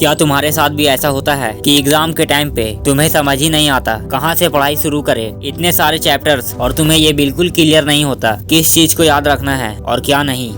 क्या तुम्हारे साथ भी ऐसा होता है कि एग्जाम के टाइम पे तुम्हें समझ ही नहीं आता कहाँ से पढ़ाई शुरू करे, इतने सारे चैप्टर्स और तुम्हें ये बिल्कुल क्लियर नहीं होता किस चीज को याद रखना है और क्या नहीं।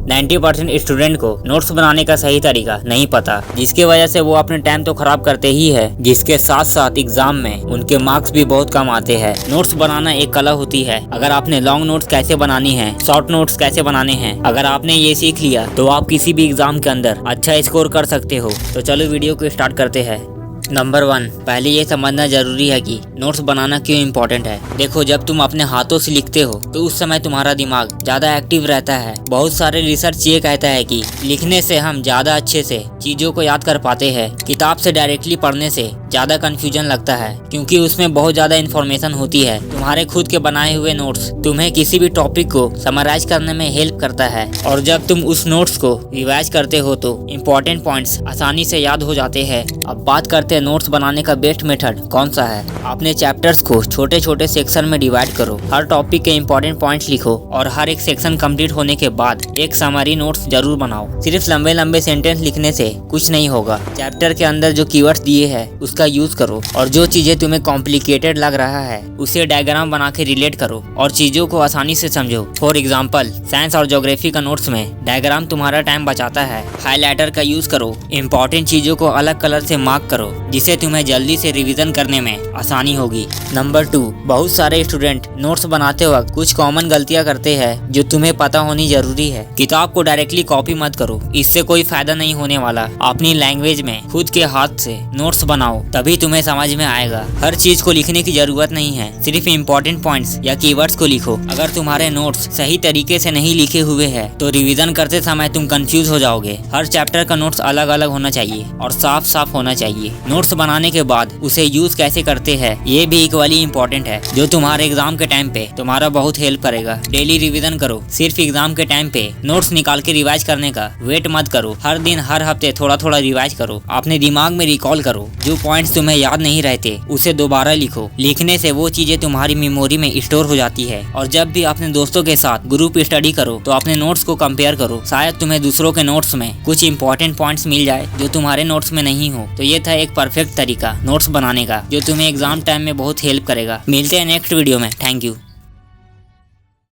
90% स्टूडेंट को नोट्स बनाने का सही तरीका नहीं पता, जिसकी वजह से वो अपने टाइम तो खराब करते ही है, जिसके साथ साथ एग्जाम में उनके मार्क्स भी बहुत कम आते हैं। नोट्स बनाना एक कला होती है। अगर आपने लॉन्ग नोट्स कैसे बनानी है, शॉर्ट नोट्स कैसे बनाने हैं, अगर आपने ये सीख लिया तो आप किसी भी एग्जाम के अंदर अच्छा स्कोर कर सकते हो। तो चलो वीडियो को स्टार्ट करते हैं। नंबर 1, पहले ये समझना जरूरी है कि नोट्स बनाना क्यों इम्पोर्टेंट है। देखो, जब तुम अपने हाथों से लिखते हो तो उस समय तुम्हारा दिमाग ज्यादा एक्टिव रहता है। बहुत सारे रिसर्च ये कहता है कि लिखने से हम ज्यादा अच्छे से चीजों को याद कर पाते हैं। किताब से डायरेक्टली पढ़ने से ज्यादा कंफ्यूजन लगता है, क्योंकि उसमें बहुत ज्यादा इन्फॉर्मेशन होती है। तुम्हारे खुद के बनाए हुए नोट्स तुम्हें किसी भी टॉपिक को समराइज करने में हेल्प करता है, और जब तुम उस नोट्स को रिवाइज करते हो तो इम्पोर्टेंट पॉइंट्स आसानी से याद हो जाते हैं। अब बात करते हैं नोट्स बनाने का बेस्ट मेथड कौन सा है। अपने चैप्टर्स को छोटे छोटे सेक्शन में डिवाइड करो, हर टॉपिक के इम्पोर्टेंट पॉइंट्स लिखो और हर एक सेक्शन कंप्लीट होने के बाद एक समरी नोट्स जरूर बनाओ। सिर्फ लंबे लंबे सेंटेंस लिखने से कुछ नहीं होगा। चैप्टर के अंदर जो कीवर्ड्स दिए हैं उसका यूज करो, और जो चीजें तुम्हें कॉम्प्लिकेटेड लग रहा है उसे डायग्राम बना के रिलेट करो और चीजों को आसानी से समझो। फॉर एग्जाम्पल, साइंस और ज्योग्राफी का नोट्स में डायग्राम तुम्हारा टाइम बचाता है। हाईलाइटर का यूज करो, इम्पोर्टेंट चीजों को अलग कलर से मार्क करो, जिससे तुम्हें जल्दी से रिवीजन करने में आसानी होगी। नंबर 2, बहुत सारे स्टूडेंट नोट्स बनाते वक्त कुछ कॉमन गलतियां करते हैं जो तुम्हें पता होनी जरूरी है। किताब को डायरेक्टली कॉपी मत करो, इससे कोई फायदा नहीं होने वाला। अपनी लैंग्वेज में खुद के हाथ से नोट्स बनाओ, तभी तुम्हें समझ में आएगा। हर चीज को लिखने की जरूरत नहीं है, सिर्फ इम्पोर्टेंट पॉइंट्स या कीवर्ड्स को लिखो। अगर तुम्हारे नोट्स सही तरीके से नहीं लिखे हुए हैं तो रिवीजन करते समय तुम कंफ्यूज हो जाओगे। हर चैप्टर का नोट्स अलग अलग होना चाहिए और साफ साफ होना चाहिए। नोट्स बनाने के बाद उसे यूज कैसे करते हैं ये भी इक्वली इम्पोर्टेंट है, जो तुम्हारे एग्जाम के टाइम पे तुम्हारा बहुत हेल्प करेगा। डेली रिवीजन करो, सिर्फ एग्जाम के टाइम पे नोट्स निकाल के रिवाइज करने का वेट मत करो। हर दिन हर हफ्ते थोड़ा थोड़ा रिवाइज करो, अपने दिमाग में रिकॉल करो। जो पॉइंट्स तुम्हें याद नहीं रहते उसे दोबारा लिखो। लिखने से वो चीजें तुम्हारी मेमोरी में स्टोर हो जाती है। और जब भी अपने दोस्तों के साथ ग्रुप स्टडी करो तो अपने नोट्स को कंपेयर करो, शायद तुम्हें दूसरों के नोट्स में कुछ इंपॉर्टेंट पॉइंट्स मिल जाए जो तुम्हारे नोट्स में नहीं हो। तो ये था एक परफेक्ट तरीका नोट्स बनाने का, जो तुम्हें एग्जाम टाइम में बहुत हेल्प करेगा। मिलते हैं नेक्स्ट वीडियो में। Thank you.